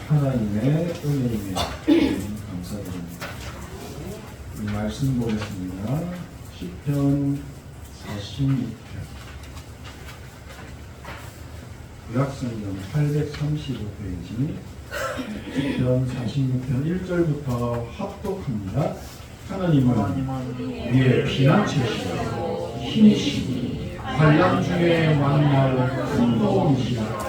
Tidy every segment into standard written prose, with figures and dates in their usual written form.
하나님의 은혜임에 감사드립니다. 이 말씀 보겠습니다. 시편 46편 구약성경 835페이지 시편 46편 1절부터 합독합니다. 하나님은 우리의 피난처시고 힘이시니 환난 중에 만날 큰 도움이시라.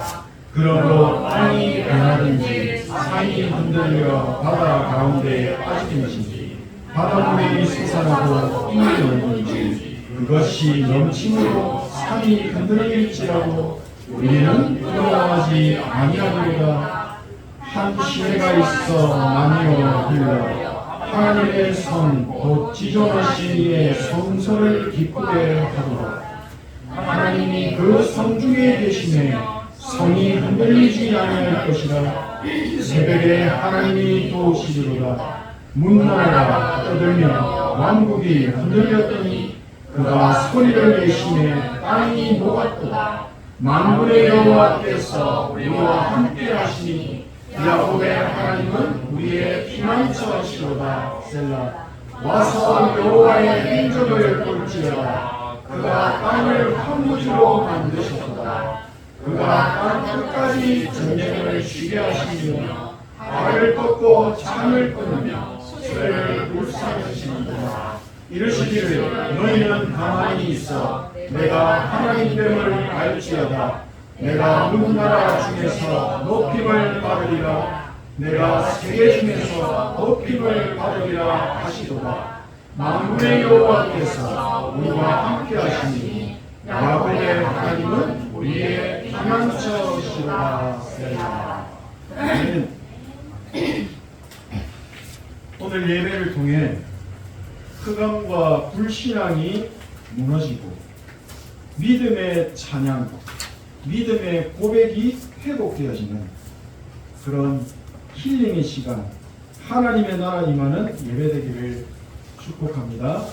그러므로 땅이 변하든지 산이 흔들려 바다 가운데에 빠지든지 바닷물이 솟아나고 힘이 얼든지 그것이 넘침으로 산이 흔들릴지라도 우리는 두려워하지 아니하리로다. 한 시내가 있어 나뉘어 흘러 하나님의 성 곧 지존하신 이의 성소를 기쁘게 하도록 하나님이 그 성 중에 계시네 성이 흔들리지 아니할 것이라. 새벽에 하나님이 도우시리로다. 문나라가 떠들며 왕국이 흔들렸더니 그가 소리를 내시매 땅이 녹았도다. 만군의 여호와께서 우리와 함께 하시니 야곱의 하나님은 우리의 피난처시로다. 셀라. 와서 여호와의 행적을 볼지어다. 그가 땅을 황무지로 만드셨도다. 그가 땅 끝까지 전쟁을 쉬게 하시며 발을 뻗고 창을 끊으며 수레를 불쌍하시는구나. 이르시기를 너희는 가만히 있어 내가 하나님됨을 알지어다. 내가 문나라 중에서 높임을 받으리라. 내가 세계 중에서 높임을 받으리라 하시도다. 만군의 여호와께서 우리와 함께 하시니 야곱의 하나님은 우리의 피난처시로다. 오늘 예배를 통해 흑암과 불신앙이 무너지고 믿음의 찬양, 믿음의 고백이 회복되어지는 그런 힐링의 시간, 하나님의 나라 임하는 예배되기를 축복합니다.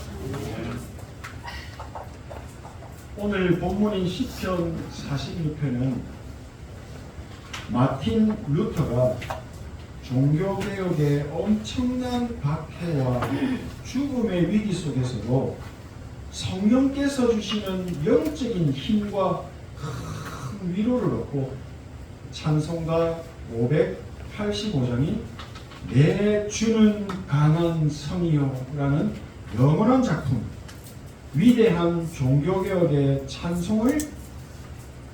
오늘 본문인 시편 46편은 마틴 루터가 종교개혁의 엄청난 박해와 죽음의 위기 속에서도 성령께서 주시는 영적인 힘과 큰 위로를 얻고 찬송가 585장이 내 주는 강한 성이요 라는 영원한 작품, 위대한 종교개혁의 찬송을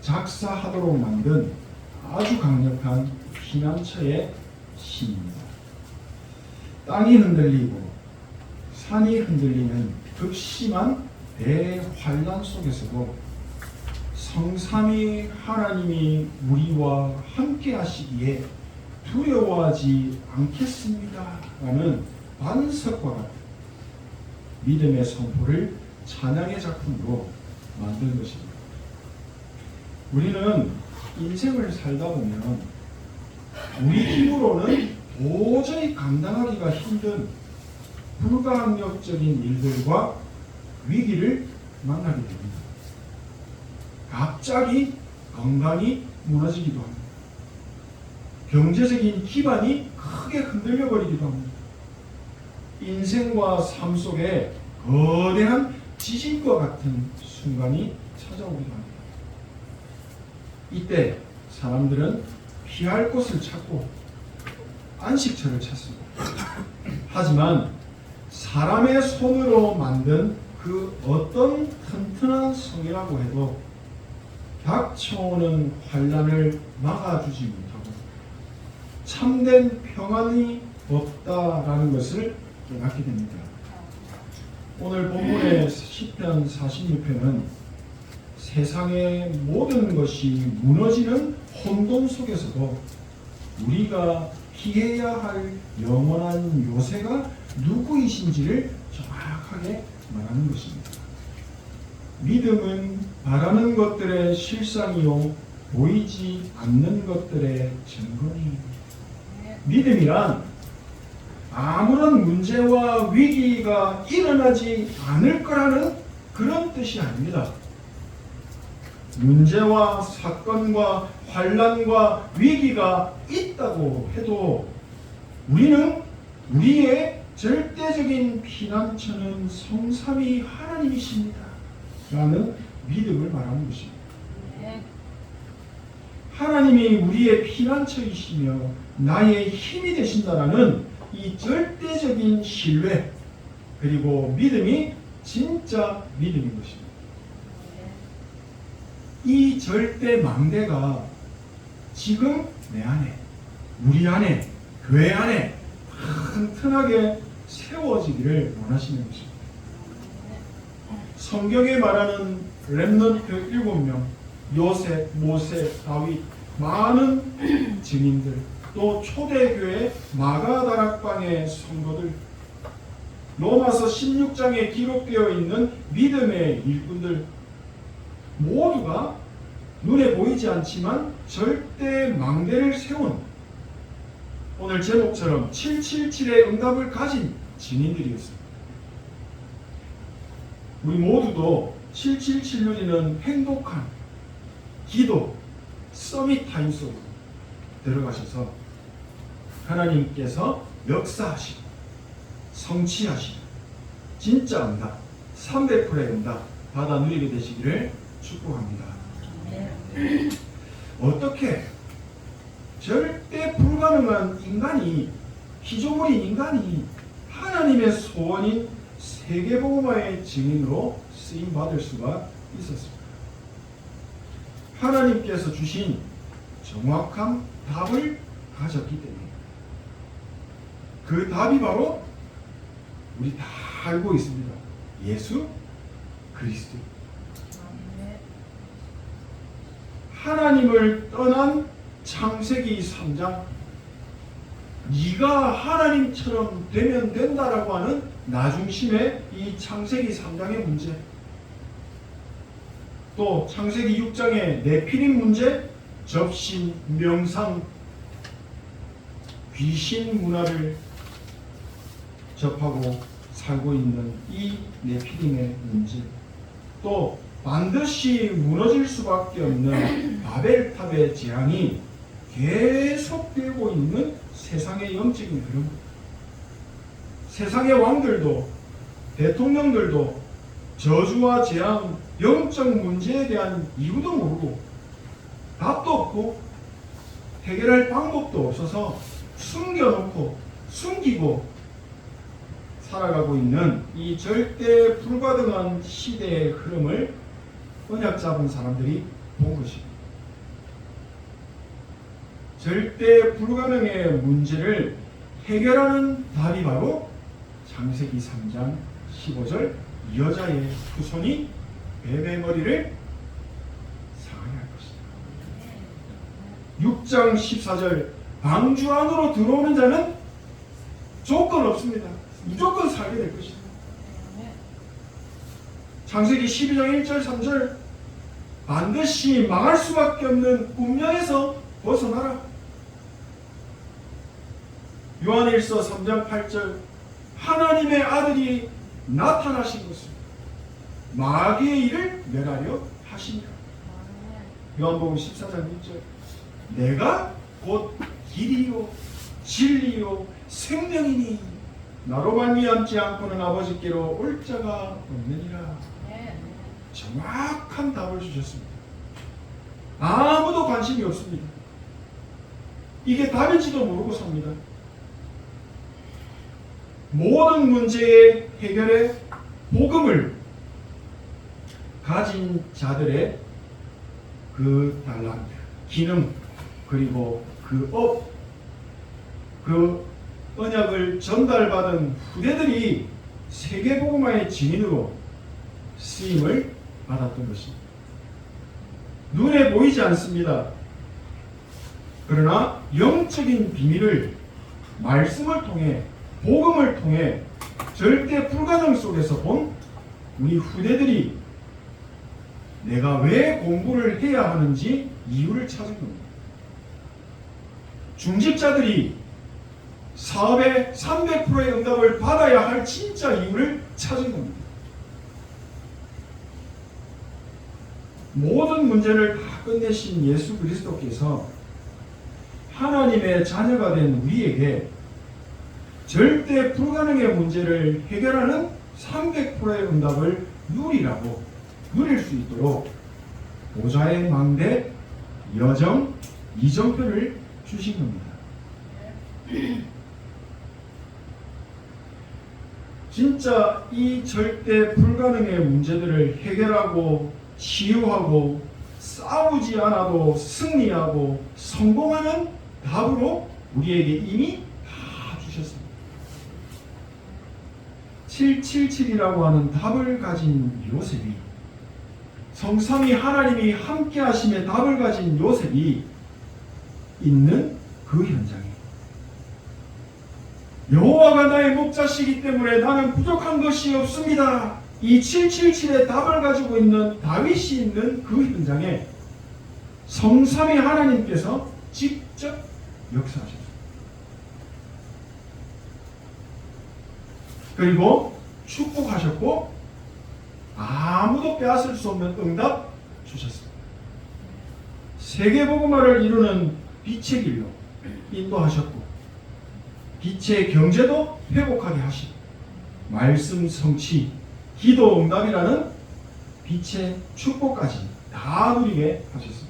작사하도록 만든 아주 강력한 피난처의 시입니다. 땅이 흔들리고 산이 흔들리는 극심한 대환란 속에서도 성삼위 하나님이 우리와 함께 하시기에 두려워하지 않겠습니다 라는 반석과 같은 믿음의 선포를 찬양의 작품으로 만든 것입니다. 우리는 인생을 살다 보면 우리 힘으로는 도저히 감당하기가 힘든 불가항력적인 일들과 위기를 만나게 됩니다. 갑자기 건강이 무너지기도 합니다. 경제적인 기반이 크게 흔들려 버리기도 합니다. 인생과 삶 속에 거대한 지진과 같은 순간이 찾아오기도 합니다. 이때 사람들은 피할 곳을 찾고 안식처를 찾습니다. 하지만 사람의 손으로 만든 그 어떤 튼튼한 성이라고 해도 닥쳐오는 환난을 막아주지 못하고 참된 평안이 없다라는 것을 깨닫게 됩니다. 오늘 본문의 시편 46편은 세상의 모든 것이 무너지는 혼돈 속에서도 우리가 피해야 할 영원한 요새가 누구이신지를 정확하게 말하는 것입니다. 믿음은 바라는 것들의 실상이요 보이지 않는 것들의 증거니. 믿음이란 아무런 문제와 위기가 일어나지 않을 거라는 그런 뜻이 아닙니다. 문제와 사건과 환난과 위기가 있다고 해도 우리는 우리의 절대적인 피난처는 성삼위 하나님이십니다 라는 믿음을 말하는 것입니다. 하나님이 우리의 피난처이시며 나의 힘이 되신다라는 이 절대적인 신뢰 그리고 믿음이 진짜 믿음인 것입니다. 이 절대 망대가 지금 내 안에, 우리 안에, 교회 안에 튼튼하게 세워지기를 원하시는 것입니다. 성경에 말하는 렘넌트 7명, 요셉, 모세, 다윗, 많은 증인들, 또 초대교회 마가다락방의 성도들, 로마서 16장에 기록되어 있는 믿음의 일꾼들 모두가 눈에 보이지 않지만 절대 망대를 세운 오늘 제목처럼 777의 응답을 가진 증인들이었습니다. 우리 모두도 777 누리는 행복한 기도 서밋 타임 속으로 들어가셔서 하나님께서 역사하시고 성취하시고 진짜 응답 300%의 응답 받아 누리게 되시기를 축복합니다. 어떻게 절대 불가능한 인간이 피조물인 인간이 하나님의 소원인 세계복음화의 증인으로 쓰임받을 수가 있었습니다. 하나님께서 주신 정확한 답을 가졌기 때문에 그 답이 바로 우리 다 알고 있습니다. 예수 그리스도. 하나님을 떠난 창세기 3장 네가 하나님처럼 되면 된다라고 하는 나중심의 이 창세기 3장의 문제, 또 창세기 6장의 네피림 문제, 접신, 명상, 귀신 문화를 접하고 살고 있는 이 네피림의 문제, 또 반드시 무너질 수밖에 없는 바벨탑의 재앙이 계속되고 있는 세상의 영적인 흐름, 세상의 왕들도 대통령들도 저주와 재앙, 영적 문제에 대한 이유도 모르고 답도 없고 해결할 방법도 없어서 숨겨놓고 숨기고 살아가고 있는 이 절대 불가능한 시대의 흐름을 언약 잡은 사람들이 본 것입니다. 절대 불가능의 문제를 해결하는 답이 바로 창세기 3장 15절 여자의 후손이 베베머리를 상하게 할 것이다. 6장 14절 방주 안으로 들어오는 자는 조건 없습니다. 무조건 살게 될 것이다. 창세기 12장 1절 3절 반드시 망할 수밖에 없는 운명에서 벗어나라. 요한일서 3장 8절 하나님의 아들이 나타나신 것은 마귀의 일을 멸하려 하시니라. 요한복음 14장 1절 내가 곧 길이요 진리요 생명이니 나로 말미암지 않고는 아버지께로 올 자가 없느니라. 정확한 답을 주셨습니다. 아무도 관심이 없습니다. 이게 답인지도 모르고 삽니다. 모든 문제의 해결에 복음을 가진 자들의 그 달란트, 기능, 그리고 그 업, 그 언약을 전달받은 후대들이 세계복음화의 증인으로 쓰임을 받았던 것입니다. 눈에 보이지 않습니다. 그러나 영적인 비밀을 말씀을 통해 복음을 통해 절대 불가능 속에서 본 우리 후대들이 내가 왜 공부를 해야 하는지 이유를 찾은 겁니다. 중직자들이 사업에 300%의 응답을 받아야 할 진짜 이유를 찾은 겁니다. 모든 문제를 다 끝내신 예수 그리스도께서 하나님의 자녀가 된 우리에게 절대 불가능의 문제를 해결하는 300%의 응답을 누릴 수 있도록 보좌의 망대 여정 이정표를 주신 겁니다. 진짜 이 절대 불가능의 문제들을 해결하고 치유하고 싸우지 않아도 승리하고 성공하는 답으로 우리에게 이미 다 주셨습니다. 777이라고 하는 답을 가진 요셉이, 성삼위 하나님이 함께 하심의 답을 가진 요셉이 있는 그 현장에, 여호와가 나의 목자시기 때문에 나는 부족한 것이 없습니다, 이 777의 답을 가지고 있는 다윗이 있는 그 현장에 성삼위 하나님께서 직접 역사하셨습니다. 그리고 축복하셨고 아무도 빼앗을 수 없는 응답 주셨습니다. 세계복음화를 이루는 빛의 길로 인도하셨고 빛의 경제도 회복하게 하시고 말씀 성취, 기도 응답이라는 빛의 축복까지 다 누리게 하셨습니다.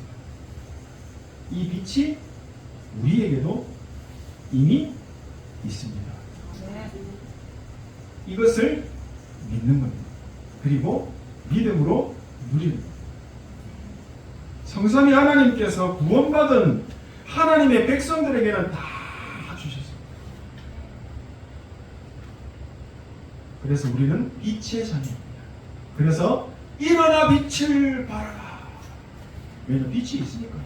이 빛이 우리에게도 이미 있습니다. 이것을 믿는 겁니다. 그리고 믿음으로 누리는 겁니다. 성삼위 하나님께서 구원받은 하나님의 백성들에게는 다 주셨습니다. 그래서 우리는 빛의 자녀입니다. 그래서 일어나 빛을 발하라. 왜냐하면 빛이 있으니까.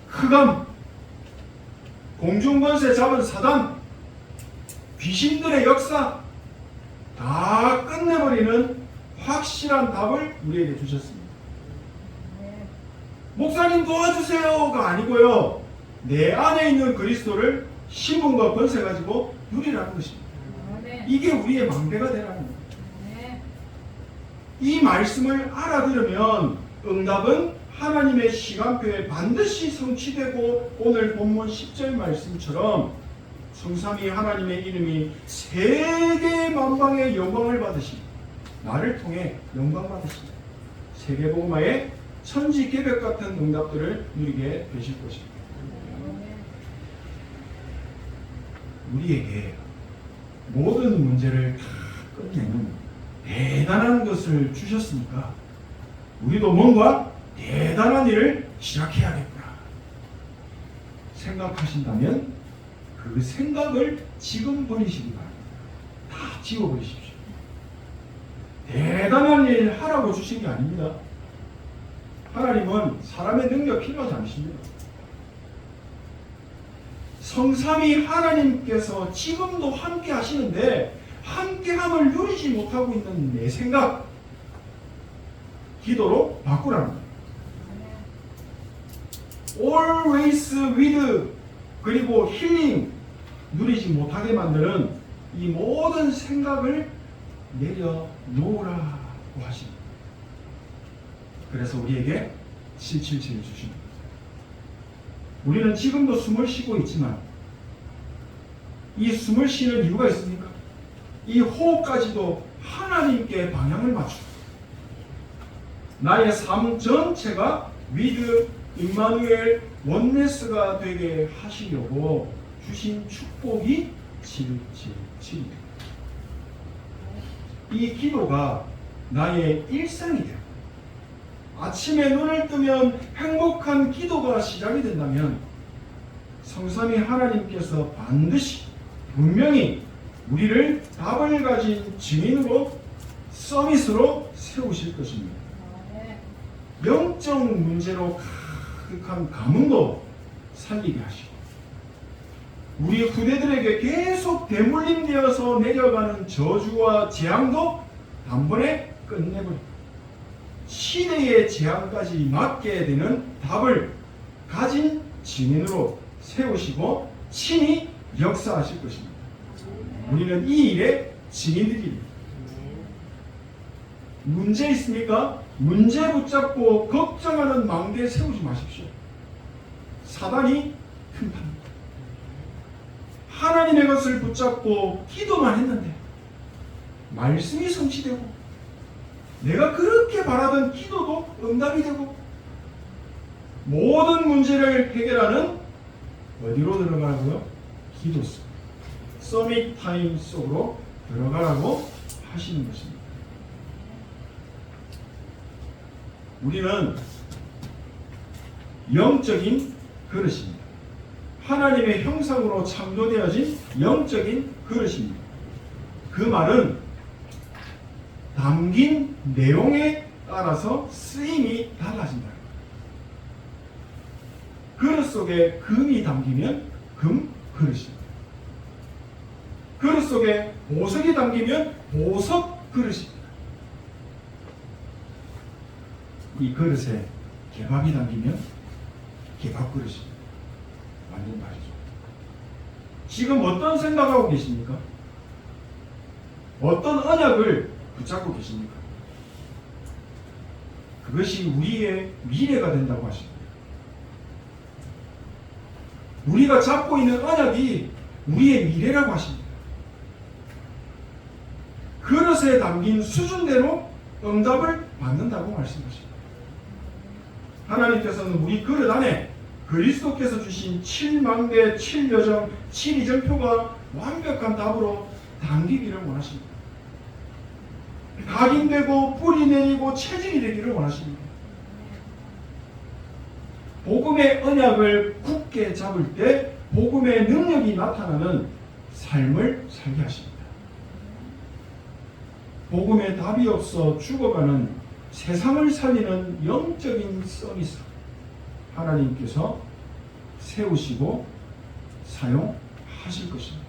흑암, 공중권세 잡은 사단, 귀신들의 역사 다 끝내버리는 확실한 답을 우리에게 주셨습니다. 목사님 도와주세요가 아니고요, 내 안에 있는 그리스도를 신분과 권세 가지고 누리라는 것입니다. 이게 우리의 망대가 되라는 겁니다. 이 말씀을 알아들으면 응답은 하나님의 시간표에 반드시 성취되고, 오늘 본문 10절 말씀처럼 성삼위 하나님의 이름이 세계 만방의 영광을 받으시고 나를 통해 영광 받으시고 세계복음화의 천지 개벽 같은 응답들을 누리게 되실 것입니다. 우리에게 모든 문제를 다 끝내는 대단한 것을 주셨으니까 우리도 뭔가 대단한 일을 시작해야겠구나 생각하신다면 그 생각을 지금 버리시기 바랍니다. 다 지워버리십시오. 대단한 일 하라고 주신 게 아닙니다. 하나님은 사람의 능력 필요하지 않으십니다. 성삼위 하나님께서 지금도 함께 하시는데 함께함을 누리지 못하고 있는 내 생각, 기도로 바꾸라는 거예요. Always with, 그리고 힐링 누리지 못하게 만드는 이 모든 생각을 내려놓으라고 하십니다. 그래서 우리에게 777을 주십니다. 우리는 지금도 숨을 쉬고 있지만 이 숨을 쉬는 이유가 있습니까? 이 호흡까지도 하나님께 방향을 맞추고 나의 삶 전체가 with 임마누엘 원네스가 되게 하시려고 주신 축복이 777입니다. 이 기도가 나의 일상이 돼요. 아침에 눈을 뜨면 행복한 기도가 시작이 된다면 성삼위 하나님께서 반드시 분명히 우리를 답을 가진 증인으로 서밋으로 세우실 것입니다. 영적 문제로 가득한 가문도 살리게 하시고 우리 후대들에게 계속 대물림되어서 내려가는 저주와 재앙도 단번에 끝내버리고 시대의 재앙까지 막게 되는 답을 가진 증인으로 세우시고 친히 역사하실 것입니다. 우리는 이 일의 증인들입니다. 문제 있습니까? 문제 붙잡고 걱정하는 망대 세우지 마십시오. 사단이 틈탑니다. 하나님의 것을 붙잡고 기도만 했는데 말씀이 성취되고 내가 그렇게 바라던 기도도 응답이 되고 모든 문제를 해결하는 어디로 들어가라고요? 기도 속, 서밋 타임 속으로 들어가라고 하시는 것입니다. 우리는 영적인 그릇입니다. 하나님의 형상으로 창조되어진 영적인 그릇입니다. 그 말은 담긴 내용에 따라서 쓰임이 달라진다. 그릇 속에 금이 담기면 금 그릇입니다. 그릇 속에 보석이 담기면 보석 그릇입니다. 이 그릇에 개밥이 담기면 개밥 그릇입니다. 완전 다르죠. 지금 어떤 생각하고 계십니까? 어떤 언약을 붙잡고 계십니까? 그것이 우리의 미래가 된다고 하십니다. 우리가 잡고 있는 언약이 우리의 미래라고 하십니다. 그릇에 담긴 수준대로 응답을 받는다고 말씀하십니다. 하나님께서는 우리 그릇 안에 그리스도께서 주신 7망대, 7여정, 7이정표가 완벽한 답으로 담기기를 원하십니다. 각인되고 뿌리 내리고 체질이 되기를 원하십니다. 복음의 언약을 굳게 잡을 때 복음의 능력이 나타나는 삶을 살게 하십니다. 복음의 답이 없어 죽어가는 세상을 살리는 영적인 서비스 하나님께서 세우시고 사용하실 것입니다.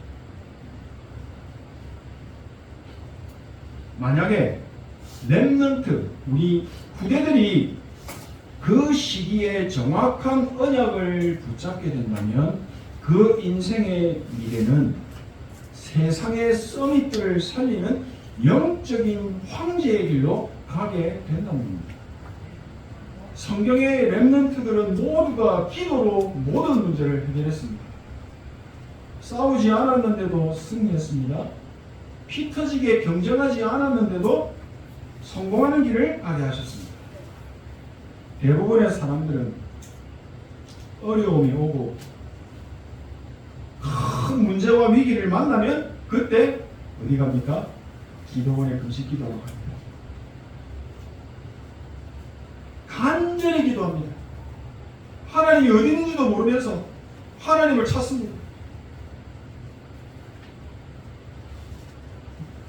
만약에 렘넌트, 우리 후대들이 그 시기에 정확한 언약을 붙잡게 된다면 그 인생의 미래는 세상의 서밋들을 살리는 영적인 황제의 길로 가게 된다는 겁니다. 성경의 렘넌트들은 모두가 기도로 모든 문제를 해결했습니다. 싸우지 않았는데도 승리했습니다. 피 터지게 경쟁하지 않았는데도 성공하는 길을 가게 하셨습니다. 대부분의 사람들은 어려움이 오고 큰 문제와 위기를 만나면 그때 어디 갑니까? 기도원에 금식 기도하러 갑니다. 간절히 기도합니다. 하나님이 어디 있는지도 모르면서 하나님을 찾습니다.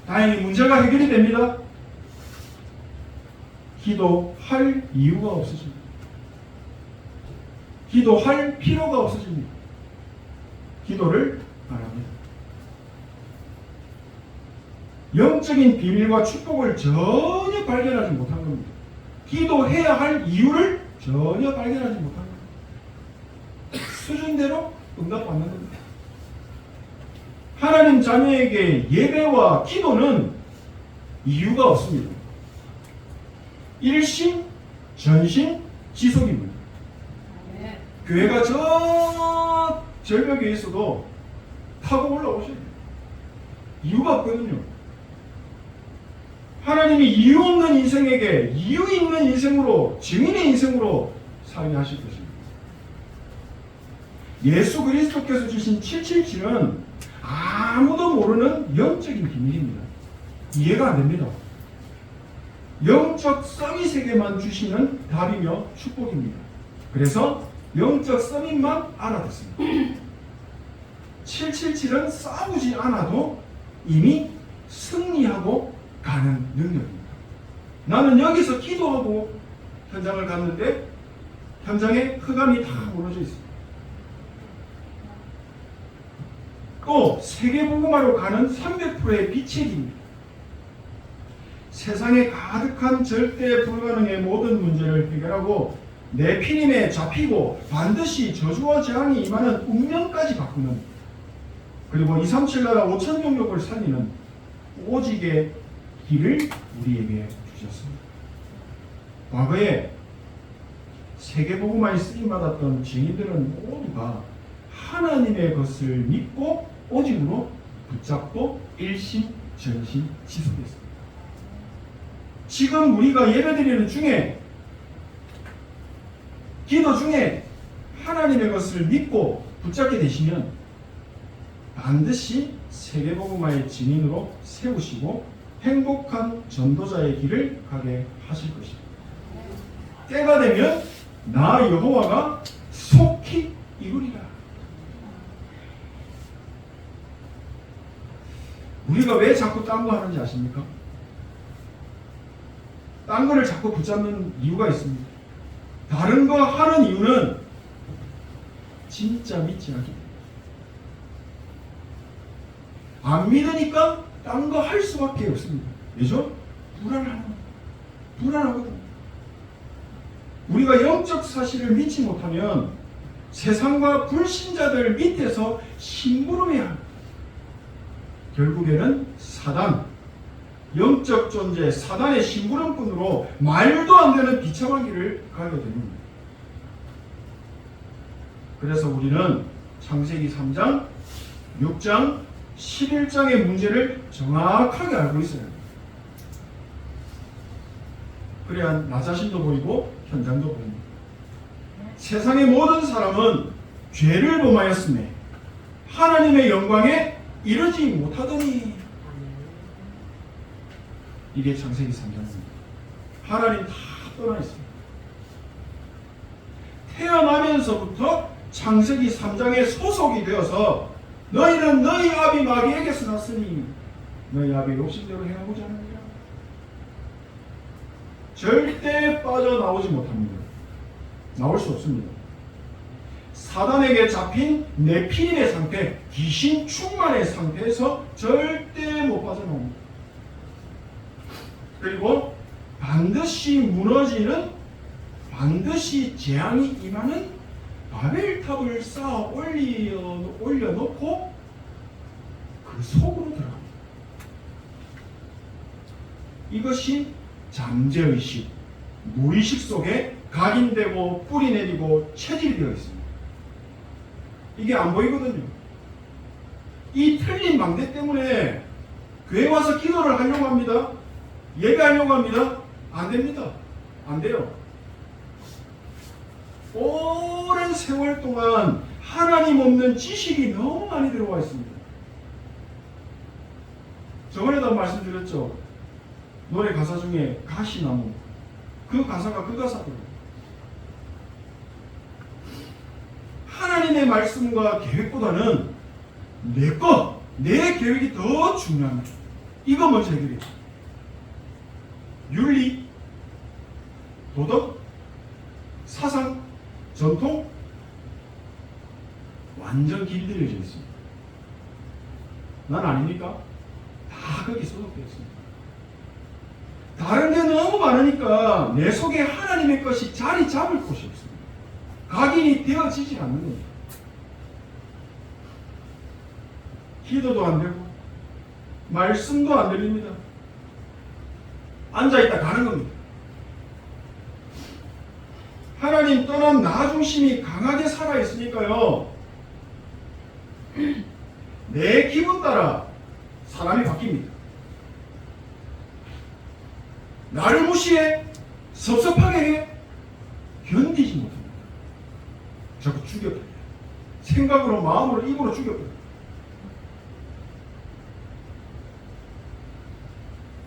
다행히 문제가 해결이 됩니다. 기도할 이유가 없어집니다. 기도할 필요가 없어집니다. 기도를 안 합니다. 영적인 비밀과 축복을 전혀 발견하지 못한 겁니다. 기도해야 할 이유를 전혀 발견하지 못한 겁니다. 수준대로 응답받는 겁니다. 하나님 자녀에게 예배와 기도는 이유가 없습니다. 일심, 전심, 지속입니다. 네. 교회가 저 절벽에 있어도 타고 올라오셔야 돼요. 이유가 없거든요. 하나님이 이유 없는 인생에게 이유 있는 인생으로, 증인의 인생으로 살게 하실 것입니다. 예수 그리스도께서 주신 777은 아무도 모르는 영적인 비밀입니다. 이해가 안 됩니다. 영적 서밋에게만 주시는 답이며 축복입니다. 그래서 영적 서밋만 알아듣습니다. 777은 싸우지 않아도 이미 승리하고 가는 능력입니다. 나는 여기서 기도하고 현장을 갔는데 현장에 흑암이 다 무너져 있습니다. 또 세계복음화로 가는 300%의 빛의 길입니다. 세상에 가득한 절대 불가능의 모든 문제를 해결하고 내 피림에 잡히고 반드시 저주와 재앙이 임하는 운명까지 바꾸는, 그리고 237 나라 5천 종족을 살리는 오직의 길을 우리에게 주셨습니다. 과거에 세계복음화에 쓰임받았던 증인들은 모두가 하나님의 것을 믿고 오직으로 붙잡고 일심전심지속했습니다. 지금 우리가 예배드리는 중에, 기도 중에 하나님의 것을 믿고 붙잡게 되시면 반드시 세계복음화의 증인으로 세우시고 행복한 전도자의 길을 가게 하실 것입니다. 때가 되면 나 여호와가 속히 이루리라. 우리가 왜 자꾸 딴 거 하는지 아십니까? 딴 거를 자꾸 붙잡는 이유가 있습니다. 다른 거 하는 이유는 진짜 믿지 않기 때문에. 안 믿으니까 딴 거 할 수밖에 없습니다. 왜죠? 불안하거든. 우리가 영적 사실을 믿지 못하면 세상과 불신자들 밑에서 심부름해야 합니다. 결국에는 사단, 영적 존재 사단의 심부름꾼으로 말도 안 되는 비참한 길을 가게 됩니다. 그래서 우리는 창세기 3장, 6장, 11장의 문제를 정확하게 알고 있어야 합니다. 그래야 나 자신도 보이고 현장도 보입니다. 세상의 모든 사람은 죄를 범하였음에 하나님의 영광에 이르지 못하더니, 이게 창세기 3장입니다. 하나님 다 떠나 있습니다. 태어나면서부터 창세기 3장에 소속이 되어서 너희는 너희 아비 마귀에게서 났으니 너희 아비 욕심대로 행하고자 하느니라. 절대 빠져나오지 못합니다. 나올 수 없습니다. 사단에게 잡힌 네피림의 상태, 귀신 충만의 상태에서 절대 못 빠져나옵니다. 그리고 반드시 무너지는, 반드시 재앙이 임하는 바벨탑을 쌓아 올려놓고 그 속으로 들어갑니다. 이것이 잠재의식, 무의식 속에 각인되고 뿌리 내리고 체질이 되어 있습니다. 이게 안 보이거든요. 이 틀린 망대 때문에 교회 와서 기도를 하려고 합니다. 예배하려고 합니다. 안 됩니다. 안 돼요. 오랜 세월 동안 하나님 없는 지식이 너무 많이 들어와 있습니다. 저번에도 말씀드렸죠. 노래 가사 중에 가시나무, 그 가사가 그 가사더라고요. 하나님의 말씀과 계획보다는 내 계획이 더 중요합니다. 이거 먼저 해결해요. 윤리, 도덕, 사상, 전통 완전 길들여져 있습니다. 난 아닙니까? 다 거기 소속되어 있습니다. 다른 게 너무 많으니까 내 속에 하나님의 것이 자리 잡을 곳이 없습니다. 각인이 되어지지 않는 겁니다. 기도도 안 되고 말씀도 안 들립니다. 앉아있다 가는 겁니다. 하나님 떠난 나 중심이 강하게 살아있으니까요, 내 기분 따라 사람이 바뀝니다. 나를 무시해, 섭섭하게 해, 견디지 못합니다. 자꾸 죽여버려요. 생각으로, 마음으로, 입으로 죽여버려요.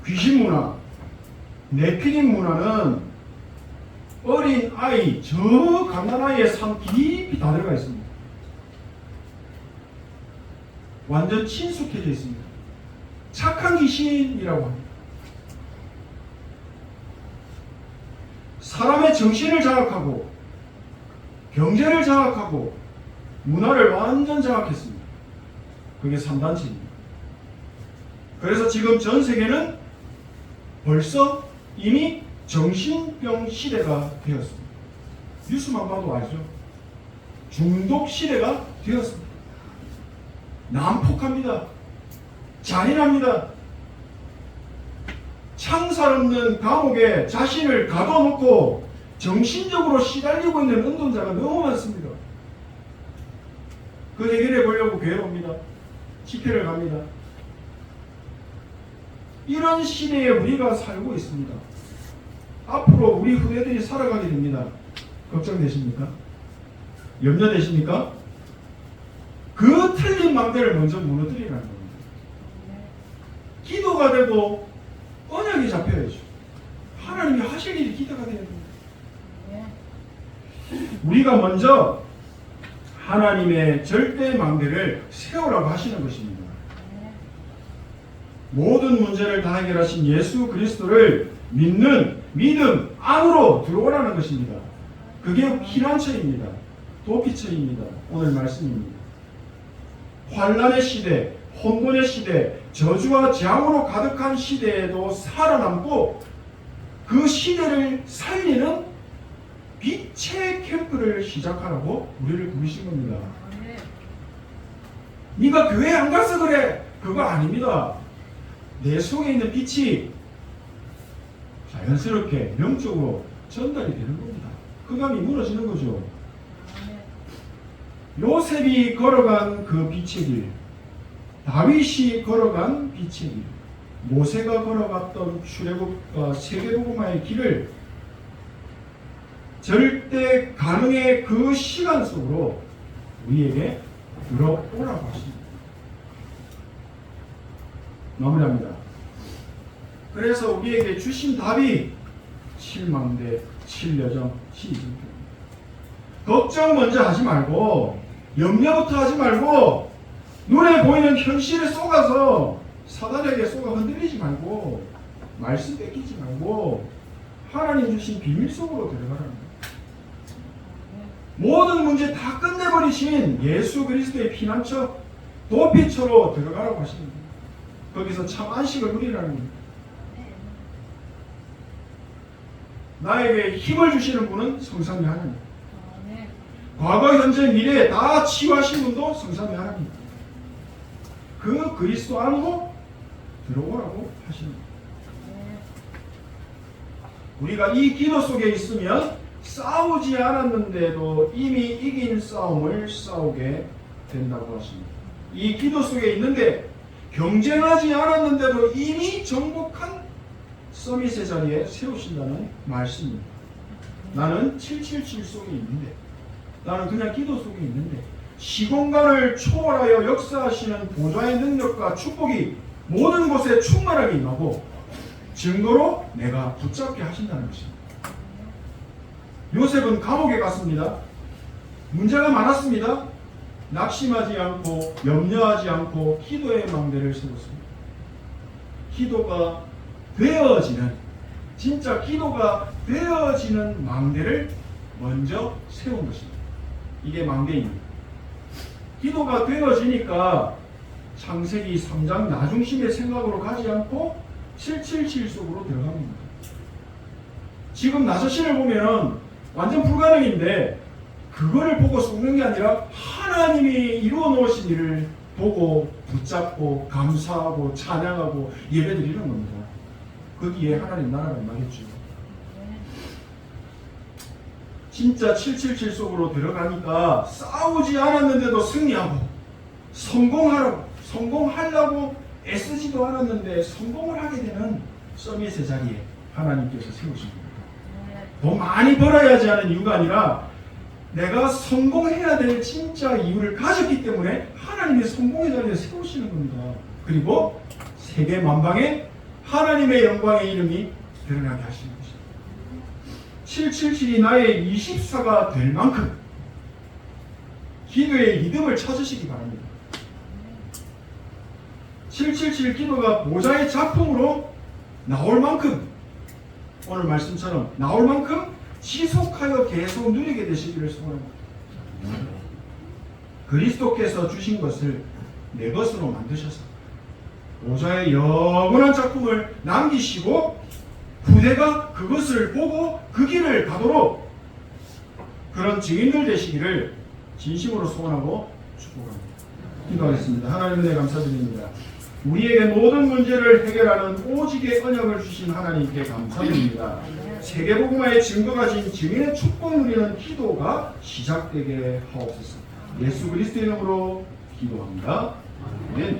귀신 문화, 네피림 문화는 어린 아이, 저 갓난아이의 삶 깊이 다 들어가 있습니다. 완전 친숙해져 있습니다. 착한 귀신이라고 합니다. 사람의 정신을 장악하고 경제를 장악하고 문화를 완전 장악했습니다. 그게 3단체입니다. 그래서 지금 전 세계는 벌써 이미 정신병 시대가 되었습니다. 뉴스만 봐도 알죠? 중독 시대가 되었습니다. 난폭합니다. 잔인합니다. 창살 없는 감옥에 자신을 가둬놓고 정신적으로 시달리고 있는 은둔자가 너무 많습니다. 그 해결해 보려고 교회로 옵니다. 집회를 갑니다. 이런 시대에 우리가 살고 있습니다. 앞으로 우리 후대들이 살아가게 됩니다. 걱정되십니까? 염려되십니까? 그 틀린 망대를 먼저 무너뜨리라는 겁니다. 기도가 되고 언약이 잡혀야죠. 하나님이 하실 일이 기도가 돼야 됩니다. 우리가 먼저 하나님의 절대 망대를 세우라고 하시는 것입니다. 모든 문제를 다 해결하신 예수 그리스도를 믿는 믿음 안으로 들어오라는 것입니다. 그게 피난처입니다. 도피처입니다. 오늘 말씀입니다. 환난의 시대, 혼돈의 시대, 저주와 재앙으로 가득한 시대에도 살아남고 그 시대를 살리는 빛의 캠프를 시작하라고 우리를 부르신 겁니다. 네가 교회 안 가서 그래. 그거 아닙니다. 내 속에 있는 빛이 자연스럽게 영적으로 전달이 되는 겁니다. 흑암이 무너지는 거죠. 요셉이 걸어간 그 빛의 길, 다윗이 걸어간 빛의 길, 모세가 걸어갔던 출애굽과 세계복음화의 길을 절대 가능의 그 시간 속으로 우리에게 들어오라고 하십니다. 마무리합니다. 그래서 우리에게 주신 답이 7망대, 7여정, 12정입니다. 걱정 먼저 하지 말고 염려부터 하지 말고 눈에 보이는 현실에 속아서 사단에게 속아 흔들리지 말고 말씀 뺏기지 말고 하나님 주신 비밀 속으로 들어가라는 거예요. 모든 문제 다 끝내버리신 예수 그리스도의 피난처 도피처로 들어가라고 하십니다. 거기서 참 안식을 누리라는 겁니다. 나에게 힘을 주시는 분은 성삼위 하나님. 과거, 현재, 미래 다 치유하신 분도 성삼위 하나님. 그 그리스도 안으로 들어오라고 하십니다. 우리가 이 기도 속에 있으면 싸우지 않았는데도 이미 이긴 싸움을 싸우게 된다고 하십니다. 이 기도 속에 있는데 경쟁하지 않았는데도 이미 정복한 서밋의 자리에 세우신다는 말씀입니다. 나는 777 속에 있는데, 나는 그냥 기도 속에 있는데 시공간을 초월하여 역사하시는 보좌의 능력과 축복이 모든 곳에 충만하게 임하고 증거로 내가 붙잡게 하신다는 것입니다. 요셉은 감옥에 갔습니다. 문제가 많았습니다. 낙심하지 않고 염려하지 않고 기도의 망대를 세웠습니다. 기도가 되어지는, 진짜 기도가 되어지는 망대를 먼저 세운 것입니다. 이게 망대입니다. 기도가 되어지니까 창세기 3장 나중심의 생각으로 가지 않고 777 속으로 들어갑니다. 지금 나 자신을 보면 완전 불가능인데 그거를 보고 속는 게 아니라 하나님이 이루어 놓으신 일을 보고 붙잡고 감사하고 찬양하고 예배드리는 겁니다. 거기에 하나님 나라가 임하겠죠. 진짜 777 속으로 들어가니까 싸우지 않았는데도 승리하고 성공하려고 애쓰지도 않았는데 성공을 하게 되는 서밋의 자리에 하나님께서 세우신 겁니다. 더 많이 벌어야지 하는 이유가 아니라 내가 성공해야 될 진짜 이유를 가졌기 때문에 하나님의 성공의 자리에 세우시는 겁니다. 그리고 세계 만방에 하나님의 영광의 이름이 드러나게 하시는 것입니다. 777이 나의 24가 될 만큼 기도의 리듬을 찾으시기 바랍니다. 777 기도가 보좌의 작품으로 나올 만큼, 오늘 말씀처럼 나올 만큼 지속하여 계속 누리게 되시기를 소원합니다. 그리스도께서 주신 것을 내 것으로 만드셔서 보좌의 영원한 작품을 남기시고 후대가 그것을 보고 그 길을 가도록 그런 증인들 되시기를 진심으로 소원하고 축복합니다. 기도하겠습니다. 하나님 은혜 감사드립니다. 우리에게 모든 문제를 해결하는 오직의 언약을 주신 하나님께 감사드립니다. 세계복음화의 증거가 진 증인의 축복 누리는 기도가 시작되게 하옵소서. 예수 그리스도의 이름으로 기도합니다. 아멘.